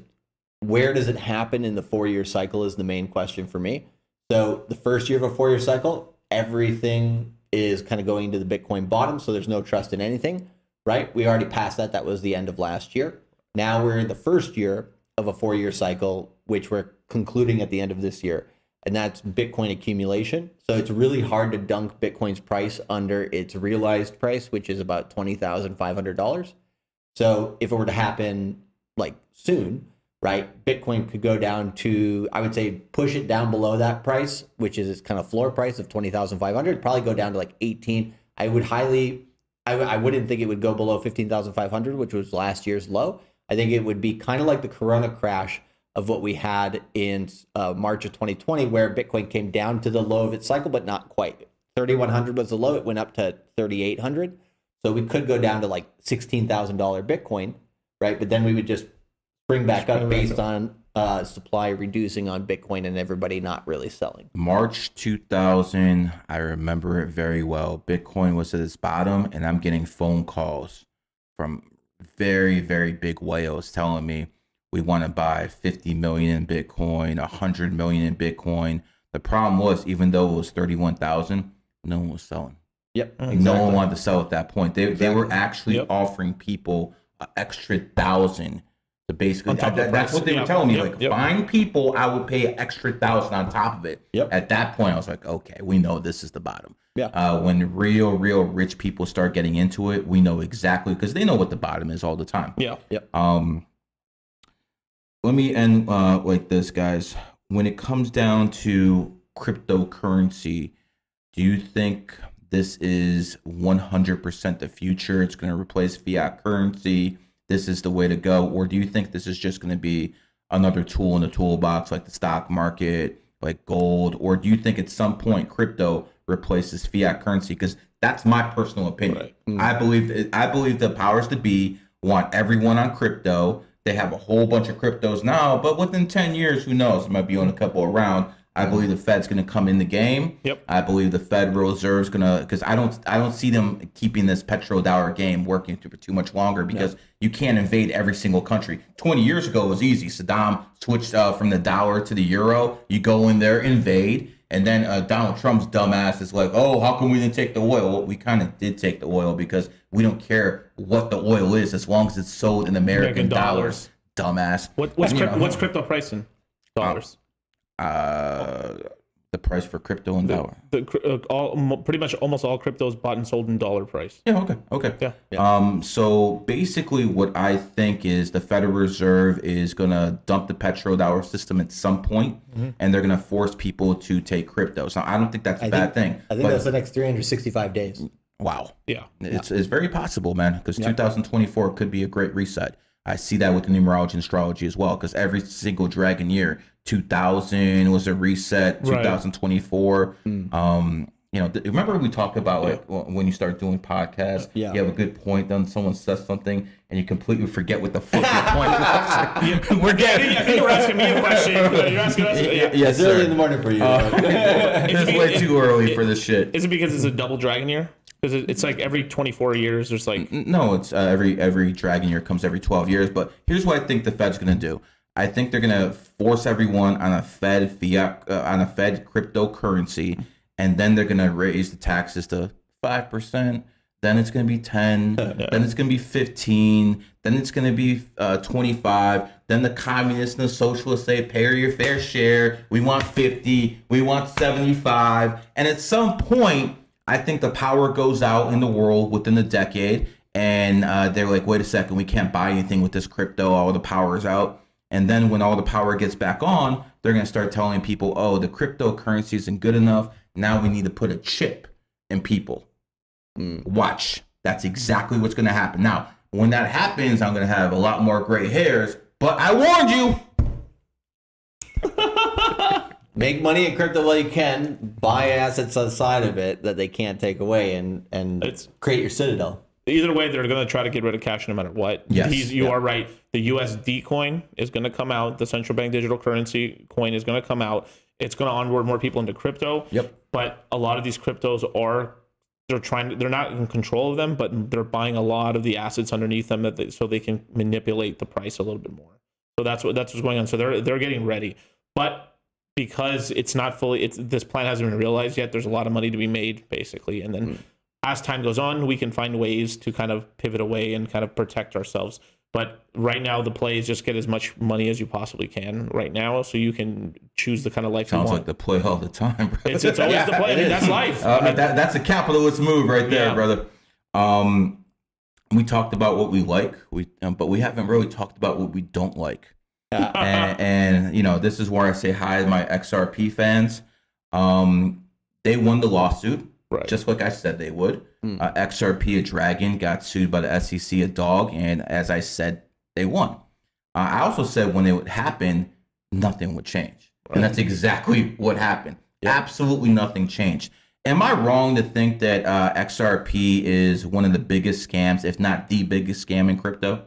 where does it happen in the 4-year cycle is the main question for me. So the first year of a 4-year cycle, everything is kind of going to the Bitcoin bottom, so there's no trust in anything, right? We already passed that. That was the end of last year. Now we're in the first year of a 4-year cycle, which we're concluding at the end of this year, and that's Bitcoin accumulation. So it's really hard to dunk Bitcoin's price under its realized price, which is about $20,500. So if it were to happen like soon, right, Bitcoin could go down to, I would say, push it down below that price, which is its kind of floor price of 20,500, probably go down to like 18. I wouldn't think it would go below 15,500, which was last year's low. I think it would be kind of like the Corona crash of what we had in March of 2020, where Bitcoin came down to the low of its cycle, but not quite. 3,100 was the low. It went up to 3,800. So we could go down to like $16,000 Bitcoin, right? But then we would just spring back up based on supply reducing on Bitcoin and everybody not really selling. March 2000, I remember it very well. Bitcoin was at its bottom, and I'm getting phone calls from very, very big whales telling me we want to buy 50 million in Bitcoin, 100 million in Bitcoin. The problem was, even though it was 31,000, no one was selling. Yep. No one wanted to sell at that point. They were actually offering people an extra 1,000 to basically. On top of the That's price. what they were Yep. telling me. Yep. Like, Yep. find people, I would pay an extra 1,000 on top of it. Yep. At that point, I was like, okay, we know this is the bottom. Yeah. When real rich people start getting into it, we know exactly, because they know what the bottom is all the time. Yeah. Let me end like this, guys. When it comes down to cryptocurrency, do you think this is 100% the future? It's going to replace fiat currency. This is the way to go. Or do you think this is just going to be another tool in the toolbox, like the stock market, like gold? Or do you think at some point crypto replaces fiat currency? Because that's my personal opinion. Right. I believe the powers to be want everyone on crypto. They have a whole bunch of cryptos now, but within 10 years, who knows? It might be on a couple around. I believe the Fed's going to come in the game. Yep. I believe the Federal Reserve's going to, because I don't see them keeping this petrodollar game working for too much longer, because you can't invade every single country. 20 years ago it was easy. Saddam switched from the dollar to the euro. You go in there, invade, and then Donald Trump's dumbass is like, oh, how come we didn't take the oil? Well, we kind of did take the oil because we don't care what the oil is as long as it's sold in American dollars. Dumbass. What's crypto price in dollars? The price for crypto in dollar. Pretty much almost all crypto is bought and sold in dollar price. Yeah. Okay. Yeah. So basically, what I think is the Federal Reserve is gonna dump the petrodollar system at some point, and they're gonna force people to take cryptos. Now, I don't think that's a bad thing. I think that's the next 365 days. Wow. Yeah. It's very possible, man, because 2024 could be a great reset. I see that with the numerology and astrology as well, because every single dragon year, 2000 was a reset, 2024. Remember we talked about like when you start doing podcasts, you have a good point, then someone says something and you completely forget what the fuck your point was. We're getting. I think you're asking me a question. You're asking us. Yes, It's early in sir. the morning for you. It's way too early for this shit. Is it because it's a double dragon year? Because it's like every 24 years, there's like. No, it's every dragon year comes every 12 years. But here's what I think the Fed's gonna do. I think they're gonna force everyone on a Fed cryptocurrency, and then they're gonna raise the taxes to 5%. Then it's gonna be 10. Then it's gonna be 15. Then it's gonna be 25. Then the communists and the socialists say, "Pay your fair share. We want 50. We want 75." And at some point, I think the power goes out in the world within a decade, and they're like, "Wait a second, we can't buy anything with this crypto. All the power is out." And then when all the power gets back on, they're going to start telling people, oh, the cryptocurrency isn't good enough. Now we need to put a chip in people. Watch. That's exactly what's going to happen. Now, when that happens, I'm going to have a lot more gray hairs. But I warned you. Make money in crypto while you can. Buy assets outside of it that they can't take away, and create your citadel. Either way, they're going to try to get rid of cash no matter what. Yes. You are right. The USD coin is going to come out. The central bank digital currency coin is going to come out. It's going to onboard more people into crypto. Yep. But a lot of these cryptos they're not in control of them, but they're buying a lot of the assets underneath them so they can manipulate the price a little bit more. So that's what's going on. So they're getting ready. But because it's not fully, this plan hasn't been realized yet, there's a lot of money to be made, basically. And then as time goes on, we can find ways to kind of pivot away and kind of protect ourselves. But right now, the play is just get as much money as you possibly can right now, so you can choose the kind of life you Sounds want. like the play all the time, bro. It's always the play. I mean, that's life. That's a capitalist move right there, brother. We talked about what we like, but we haven't really talked about what we don't like. And this is where I say hi to my XRP fans. They won the lawsuit. Right. Just like I said they would. XRP, a dragon, got sued by the SEC, a dog, and as I said, they won. I also said when it would happen, nothing would change. Right. And that's exactly what happened. Yep. Absolutely nothing changed. Am I wrong to think that XRP is one of the biggest scams, if not the biggest scam in crypto?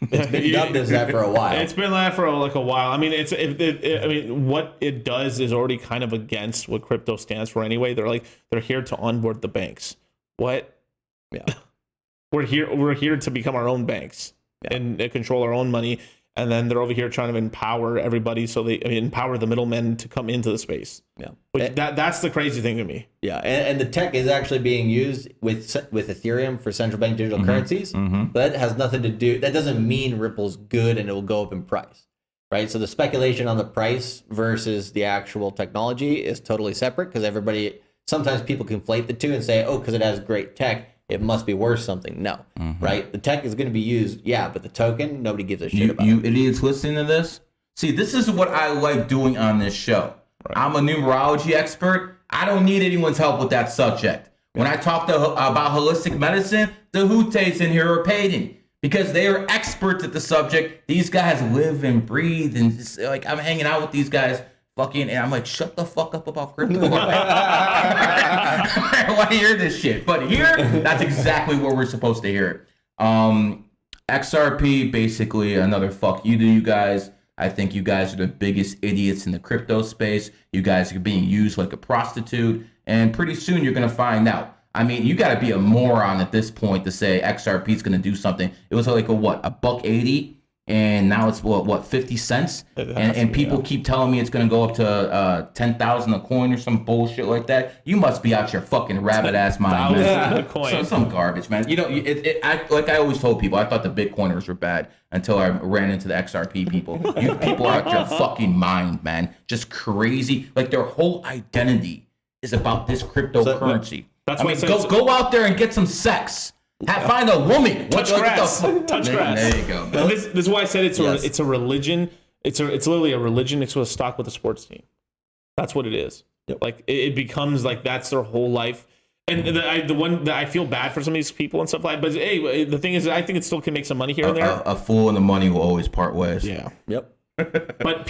It's been dubbed as that for a while. It's been that for like a while. I mean, I mean, what it does is already kind of against what crypto stands for anyway. They're here to onboard the banks. What? Yeah. We're here to become our own banks and control our own money. And then they're over here trying to empower everybody, so empower the middlemen to come into the space. Yeah, Which that's the crazy thing to me. Yeah, and the tech is actually being used with Ethereum for central bank digital currencies. But that has nothing to do. That doesn't mean Ripple's good and it will go up in price, right? So the speculation on the price versus the actual technology is totally separate, because sometimes people conflate the two and say, oh, because it has great tech, it must be worth something. No, right? The tech is going to be used, but the token, nobody gives a shit about. You idiots listening to this? See, this is what I like doing on this show. Right. I'm a numerology expert. I don't need anyone's help with that subject. When I talk about holistic medicine, the Hutes in here are paid because they are experts at the subject. These guys live and breathe, and just, like, I'm hanging out with these guys. And I'm like, shut the fuck up about crypto. I want to hear this shit. But here, that's exactly what we're supposed to hear. XRP, basically another fuck you to you guys. I think you guys are the biggest idiots in the crypto space. You guys are being used like a prostitute. And pretty soon you're going to find out. I mean, you got to be a moron at this point to say XRP is going to do something. It was like $1.80. And now it's what 50 cents, and people keep telling me it's going to go up to 10,000 a coin or some bullshit like that. You must be out your fucking rabbit ass mind, man. Some garbage, man. You know, like I always told people, I thought the Bitcoiners were bad until I ran into the XRP people. You people are out your fucking mind, man. Just crazy. Like their whole identity is about this cryptocurrency. Go out there and get some sex. Find a woman. Touch grass. Touch grass. There you go. This is why I said it's a religion. It's literally a religion mixed with a stock with a sports team. That's what it is. Yep. Like it becomes like that's their whole life. And the one that I feel bad for some of these people and stuff like. But hey, the thing is, I think it still can make some money here and there. A fool and the money will always part ways. Yeah. Yep. But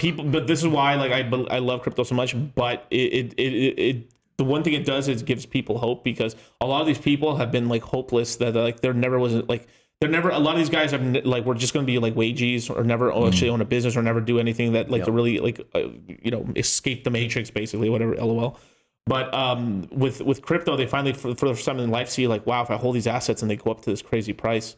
this is why like I love crypto so much. But it the one thing it does is it gives people hope, because a lot of these people have been like hopeless that like a lot of these guys have like we're just going to be like wages or never actually own a business or never do anything that like to really like escape the matrix, basically, whatever, LOL. But with crypto, they finally for the first time in life see like, wow, if I hold these assets and they go up to this crazy price,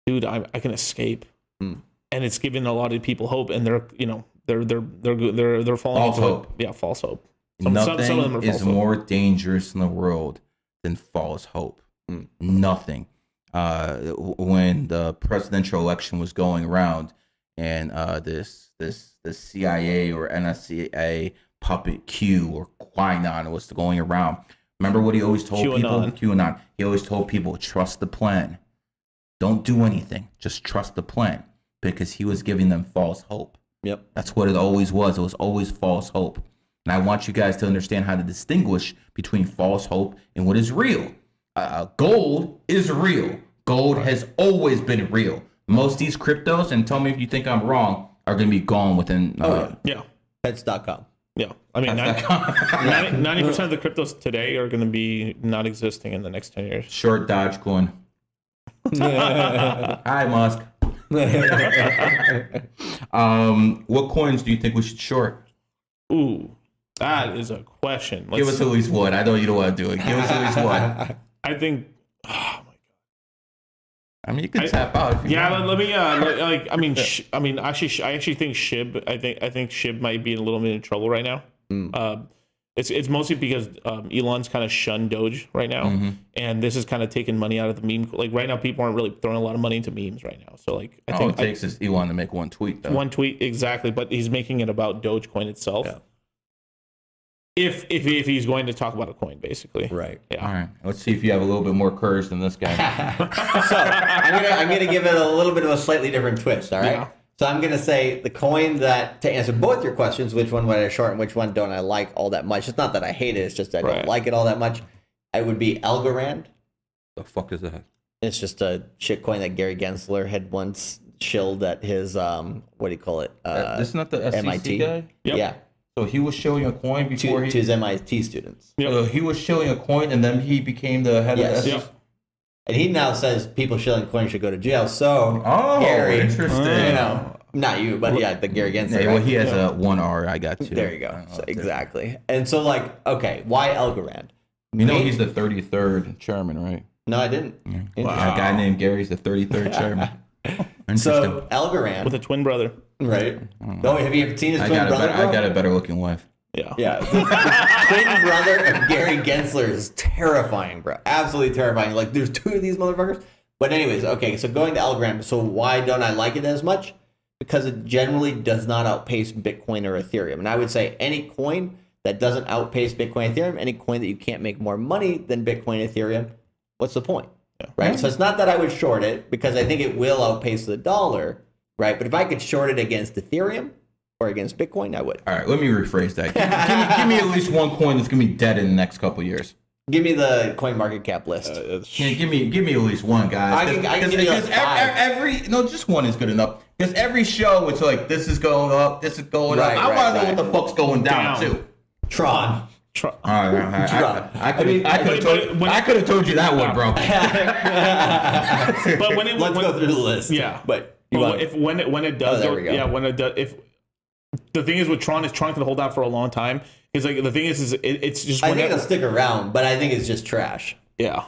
dude, I can escape. And it's giving a lot of people hope, and they're falling false into hope. False hope. Nothing is more dangerous in the world than false hope. Nothing. When the presidential election was going around, and this CIA or NSA puppet Q or Quainon was going around. Remember what he always told people? QAnon. He always told people, trust the plan. Don't do anything. Just trust the plan, because he was giving them false hope. Yep. That's what it always was. It was always false hope. And I want you guys to understand how to distinguish between false hope and what is real. Gold is real. Gold has always been real. Most of these cryptos, and tell me if you think I'm wrong, are going to be gone within... Pets.com. Yeah. I mean, 90% of the cryptos today are going to be not existing in the next 10 years. Short Dogecoin. Hi, Musk. What coins do you think we should short? Ooh. That is a question. Give us at least one. I know you don't want to do it. Give us at least one. I think. Oh my god. I mean, you can tap out. If you want. Let me. I actually think SHIB. I think SHIB might be a little bit in trouble right now. It's mostly because Elon's kind of shunned Doge right now, and this is kind of taking money out of the meme. Like right now, people aren't really throwing a lot of money into memes right now. So like, I think all it takes is Elon to make one tweet. Though. One tweet, exactly. But he's making it about Dogecoin itself. Yeah. If he's going to talk about a coin, basically. Right. Yeah. All right. Let's see if you have a little bit more courage than this guy. So I'm gonna give it a little bit of a slightly different twist. All right. Yeah. So I'm gonna say the coin that, to answer both your questions, which one would I short and which one don't I like all that much? It's not that I hate it. It's just I don't like it all that much. It would be Algorand. The fuck is that? It's just a shit coin that Gary Gensler had once shilled at his what do you call it? This is not the SEC MIT guy. Yep. Yeah. So he was shilling a coin before to his MIT students. Yep. He was shilling a coin, and then he became the head of the SEC. Yep. and he now says people shilling coins should go to jail. So Oh, Gary, interesting. you know, not you, but yeah, the Gary Gensler. Yeah, well, right? he has a 1R. I got 2. There you go. So, exactly. And so, like, okay, why Algorand? You know he's the 33rd chairman, right? No, I didn't. A guy named Gary's the 33rd chairman. Interesting. So Algorand, with a twin brother. right? Oh, have you ever seen his I twin got, brother? I got a better looking wife. Yeah. Yeah, the twin brother of Gary Gensler is terrifying, bro. Absolutely terrifying. Like, there's 2 of these motherfuckers. But anyways, okay. So going to Algorand. So why don't I like it as much? Because it generally does not outpace Bitcoin or Ethereum. And I would say any coin that doesn't outpace Bitcoin, Ethereum, any coin that you can't make more money than Bitcoin, Ethereum, what's the point? Yeah. Right. So it's not that I would short it because I think it will outpace the dollar. Right. But if I could short it against Ethereum or against Bitcoin, I would. All right, let me rephrase that. Give me at least one coin that's gonna be dead in the next couple of years. Give me the coin market cap list. Give me at least one, guys. I can give you like 5. every just one is good enough. Because every show it's like this is going up, this is going Right, up. I want to know right. what the fuck's going down too. Tron. All right. Tron. I could have told you that one, bro. But when it Let's go through the list. Yeah. But when it does, there we go. yeah, when it does, if the thing is with Tron can hold out for a long time. Because like the thing is it's just I think it'll stick around, but I think it's just trash. yeah.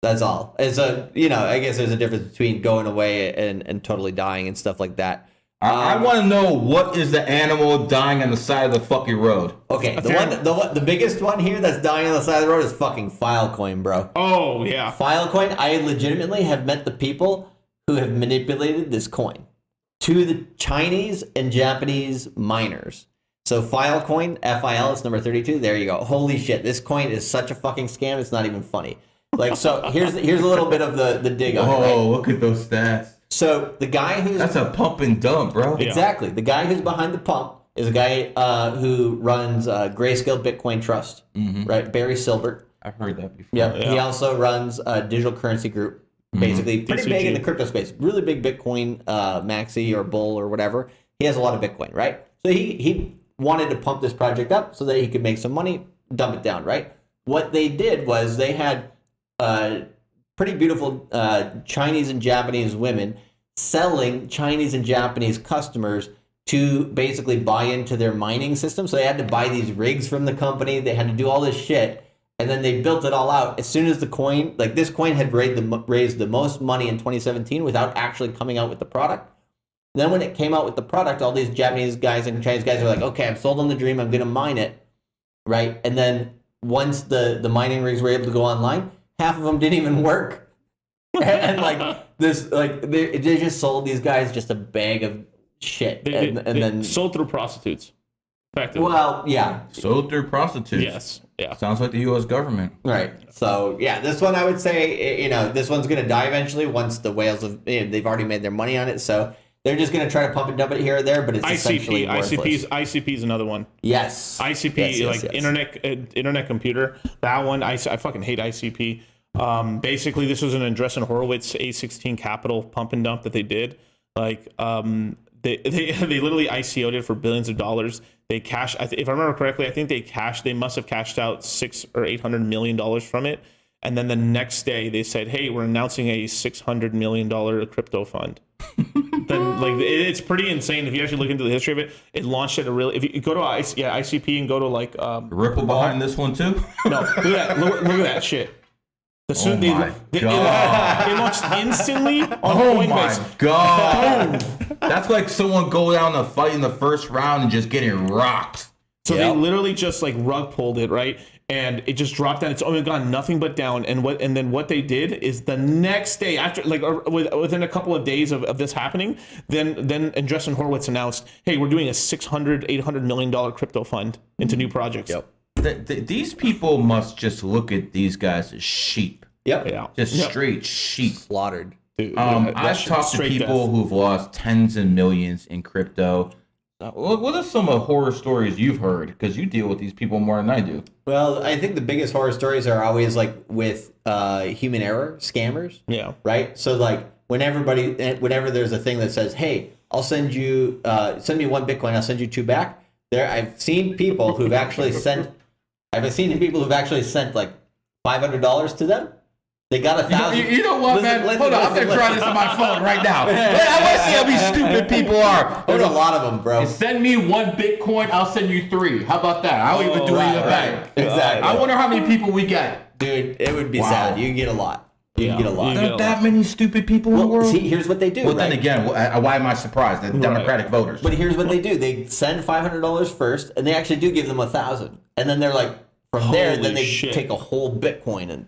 That's all. It's a I guess there's a difference between going away and totally dying and stuff like that. I want to know what is the animal dying on the side of the fucking road. Okay, the biggest one here that's dying on the side of the road is fucking Filecoin, bro. Oh yeah. Filecoin, I legitimately have met the people who have manipulated this coin to the Chinese and Japanese miners. So Filecoin, FIL, it's number 32. There you go. Holy shit, this coin is such a fucking scam. It's not even funny. Like, so here's a little bit of the dig on it. Oh, Right? look at those stats. So the guy who's That's a pump and dump, bro. Yeah. exactly the guy who's behind the pump is a guy who runs Grayscale Bitcoin Trust, right? Barry Silbert. I've heard that before. Yep. Yeah. He also runs Digital Currency Group, basically pretty DCG. big in the crypto space. Really big Bitcoin maxi or bull or whatever. He has a lot of Bitcoin, right? So he wanted to pump this project up so that he could make some money, dump it down, right? What they did was they had pretty beautiful Chinese and Japanese women selling Chinese and Japanese customers to basically buy into their mining system. So they had to buy these rigs from the company. They had to do all this shit. And then they built it all out. As soon as the coin, like this coin had raised the most money in 2017 without actually coming out with the product. Then when it came out with the product, all these Japanese guys and Chinese guys are like, okay, I'm sold on the dream. I'm going to mine it. Right. And then once the mining rigs were able to go online, half of them didn't even work. And like this, like they just sold these guys just a bag of shit. They then sold through prostitutes. Effectively. well, yeah. Sold through prostitutes. Yes. Yeah. Sounds like the U.S. government. Right. So yeah, this one I would say, this one's gonna die eventually once the whales have they've already made their money on it. So they're just gonna try to pump and dump it here or there, but it's essentially worthless. ICP is another one. Yes. ICP Yes. internet computer. That one I fucking hate ICP. Basically, this was an Andreessen Horowitz A16 Capital pump and dump that they did. Like, they literally ICO'd it for billions of dollars. They cashed, if I remember correctly, I think they must have cashed out $600 or $800 million from it. And then the next day they said, hey, we're announcing a $600 million crypto fund. Then like it's pretty insane if you actually look into the history of it. It launched at a really, if you go to ICP and go to like Ripple behind this one too. no, look at that, look at that shit. Oh my God. It launched instantly on Oh Coinbase. my God. That's like someone go down to fight in the first round and just getting rocked. So Yep. they literally just like rug pulled it, right? And it just dropped down. It's gone nothing but down. And then what they did is the next day after, like within a couple of days of this happening, then Andreessen Horowitz announced, hey, we're doing a $800 million crypto fund into new projects. Yep. These people must just look at these guys as sheep. Yep. Yeah. Just Yep. straight sheep. Slaughtered. Dude, I've that's talked to straight people death. who've lost tens of millions in crypto. What are some of the horror stories you've heard? Because you deal with these people more than I do. Well, I think the biggest horror stories are always like with human error scammers. Yeah. Right. So like whenever there's a thing that says, hey, I'll send you send me 1 Bitcoin, I'll send you 2 back. I've seen people who've actually sent like $500 to them, They got 1,000. You know what, man? Hold on, I'm going to try this on my phone right now. I want to see how these stupid people are. There's a lot of them, bro. Send me 1 Bitcoin, I'll send you 3. How about that? I'll even do it in the bank. Exactly. I wonder how many people we got. Dude, it would be sad. You can get a lot. You can get a lot. You There are that many stupid people in the world? See, here's what they do. Well, right? then again, why am I surprised? The Democratic voters. But here's what they do: they send $500 first, and they actually do give them 1,000, and then they're like, from there, Holy then they shit. take a whole Bitcoin and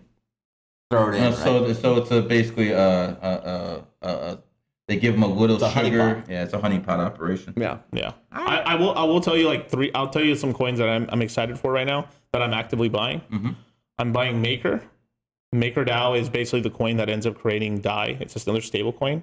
throw it in. So right? it's basically they give them a little a sugar. honeypot. Yeah, it's a honeypot operation. Yeah. Yeah, I will tell you like 3. I'll tell you some coins that I'm excited for right now that I'm actively buying. Mm-hmm. I'm buying Maker. MakerDAO is basically the coin that ends up creating DAI. It's just another stable coin.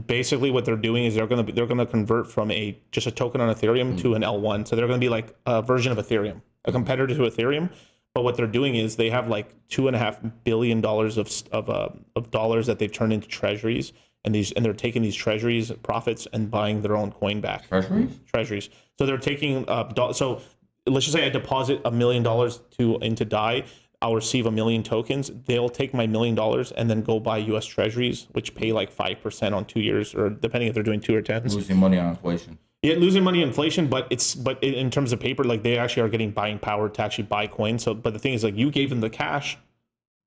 Basically, what they're doing is they're gonna convert from just a token on Ethereum to an L1. So they're gonna be like a version of Ethereum, a competitor to Ethereum. But what they're doing is they have like $2.5 billion of dollars that they've turned into treasuries, and they're taking these treasuries profits and buying their own coin back. Treasuries. So they're taking so let's just say I deposit $1 million into DAI. I'll receive 1 million tokens. They'll take my $1 million and then go buy U.S. Treasuries, which pay like 5% on 2 years, or depending if they're doing 2 or 10s. Losing money on inflation. Yeah, losing money on inflation, but in terms of paper, like they actually are getting buying power to actually buy coins. So, but the thing is, like you gave them the cash,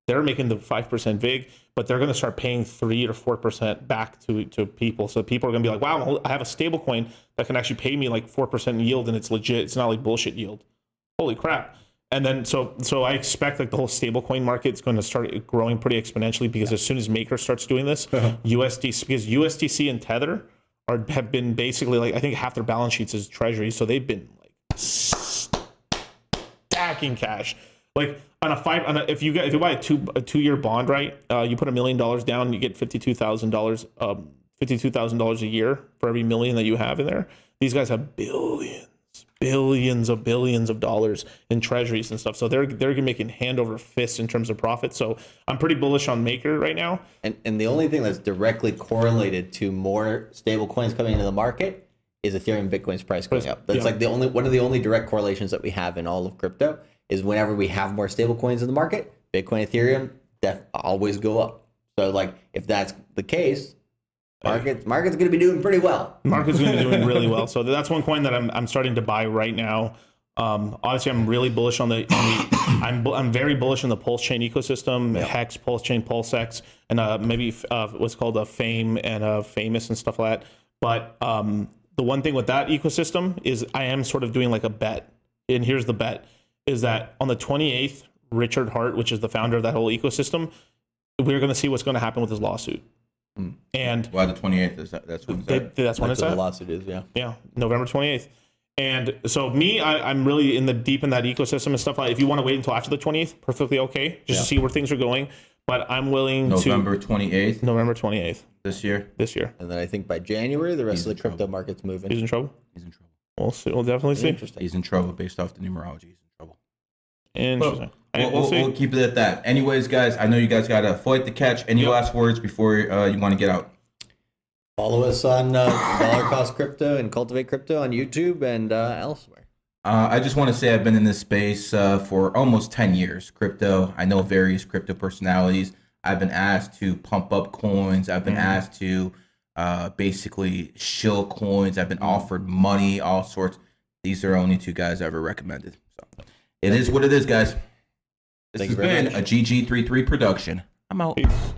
they're making the 5% VIG, but they're going to start paying 3 or 4% back to people. So people are going to be like, wow, I have a stable coin that can actually pay me like 4% yield, and it's legit. It's not like bullshit yield. Holy crap. And then so I expect like the whole stablecoin market is going to start growing pretty exponentially, because as soon as Maker starts doing this, USDC, because USDC and Tether have been basically like, I think half their balance sheets is treasuries, so they've been like stacking cash. Like if you buy a 2-year bond, right? You put $1 million down, you get $52,000 $52,000 a year for every million that you have in there. These guys have billions of dollars in treasuries and stuff. So they're making hand over fist in terms of profit. So I'm pretty bullish on Maker right now. And the only thing that's directly correlated to more stable coins coming into the market is Ethereum Bitcoin's price going up. That's like one of the only direct correlations that we have in all of crypto is whenever we have more stable coins in the market, Bitcoin, Ethereum always go up. So like if that's the case, market's going to be doing pretty well. Market's going to be doing really well. So that's one coin that I'm starting to buy right now. Obviously, I'm really bullish on I'm very bullish on the Pulse Chain ecosystem, Hex, Pulse Chain, PulseX, and maybe what's called a Fame and Famous and stuff like that. But the one thing with that ecosystem is I am sort of doing like a bet, and here's the bet: is that on the 28th, Richard Hart, which is the founder of that whole ecosystem, we're going to see what's going to happen with his lawsuit. And why the 28th? That's when that's when it's what at. the lawsuit is, Yeah, November 28th. And so I'm really deep in that ecosystem and stuff. Like if you want to wait until after the 20th, perfectly okay, just to see where things are going. But I'm willing November 28th November 28th this year. And then I think by January, the rest of the crypto market's moving. He's in trouble. He's in trouble. We'll see. We'll definitely see. Interesting. He's in trouble based off the numerology. He's in trouble. Interesting. We'll keep it at that. Anyways, guys, I know you guys got a flight to catch. Any last words before you want to get out? Follow us on Dollar Cost Crypto and Cultivate Crypto on YouTube and elsewhere. I just want to say I've been in this space for almost 10 years. Crypto. I know various crypto personalities. I've been asked to pump up coins. I've been asked to basically shill coins. I've been offered money, all sorts. These are only 2 guys I ever recommended. So it is what it is, guys. This has been a GG33 production. I'm out. Peace.